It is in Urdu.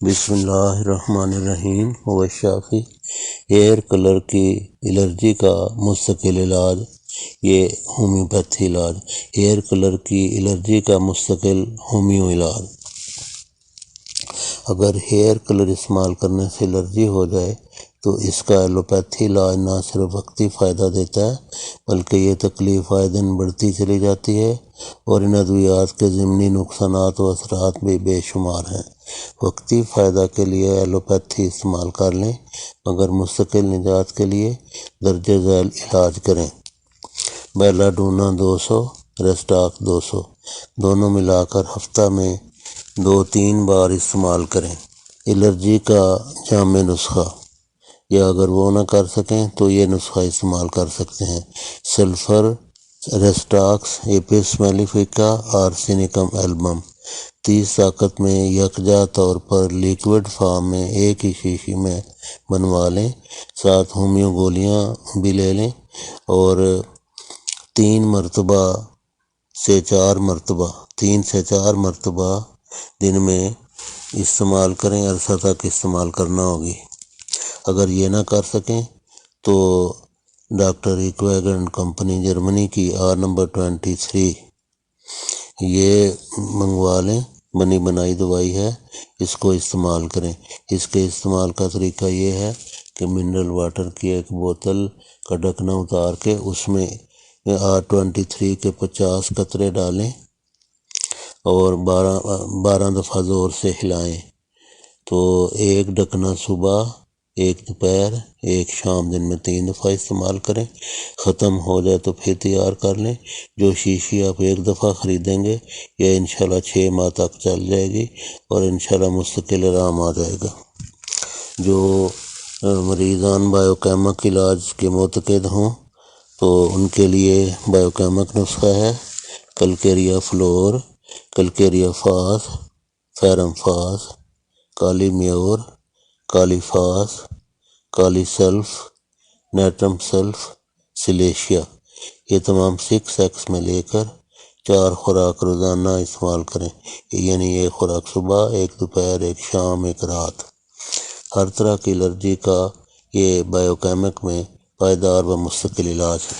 بسم اللہ الرحمن الرحیم شافی ہیئر کلر کی الرجی کا مستقل علاج، یہ ہومیوپیتھی علاج، ہیئر کلر کی الرجی کا مستقل ہومیو علاج۔ اگر ہیئر کلر استعمال کرنے سے الرجی ہو جائے تو اس کا ایلوپیتھی علاج نہ صرف وقتی فائدہ دیتا ہے بلکہ یہ تکلیف آئے دن بڑھتی چلی جاتی ہے، اور ان ادویات کے ضمنی نقصانات و اثرات بھی بے شمار ہیں۔ وقتی فائدہ کے لیے ایلوپیتھی استعمال کر لیں، مگر مستقل نجات کے لیے درجہ ذیل علاج کریں۔ بیلا ڈونا 200، ریسٹاک 200 دونوں ملا کر ہفتہ میں 2-3 بار استعمال کریں۔ الرجی کا جامع نسخہ، یا اگر وہ نہ کر سکیں تو یہ نسخہ استعمال کر سکتے ہیں: سلفر ریسٹاکس ایپس میلیفیکا آرسینیکم ایلبم 30 طاقت میں یکجا طور پر لیکوڈ فارم میں ایک ہی شیشی میں بنوا لیں، ساتھ ہومیو گولیاں بھی لے لیں، اور 3 سے 4 مرتبہ دن میں استعمال کریں، عرصہ تک استعمال کرنا ہوگی۔ اگر یہ نہ کر سکیں تو ڈاکٹر ایکویگ اینڈ کمپنی جرمنی کی R نمبر 23 یہ منگوا لیں، بنی بنائی دوائی ہے، اس کو استعمال کریں۔ اس کے استعمال کا طریقہ یہ ہے کہ منرل واٹر کی ایک بوتل کا ڈھکنا اتار کے اس میں R23 کے 50 قطرے ڈالیں اور 12 دفعہ زور سے ہلائیں، تو ایک ڈھکنا صبح، ایک دوپہر، ایک شام، دن میں 3 دفعہ استعمال کریں۔ ختم ہو جائے تو پھر تیار کر لیں۔ جو شیشی آپ ایک دفعہ خریدیں گے یہ انشاءاللہ 6 ماہ تک چل جائے گی اور انشاءاللہ مستقل آرام آ جائے گا۔ جو مریضان بایوکیمک علاج کے معتقد ہوں تو ان کے لیے بایوکیمک نسخہ ہے: کلکیریا فلور، کلکیریا فاس، فیرم فاس، کالی میور، کالی فاس، کالی سلف، نیٹرم سلف، سلیشیا، یہ تمام 6x میں لے کر 4 خوراک روزانہ استعمال کریں، یعنی ایک خوراک صبح، ایک دوپہر، ایک شام، ایک رات۔ ہر طرح کی الرجی کا یہ بایوکیمک میں پائیدار و مستقل علاج ہے۔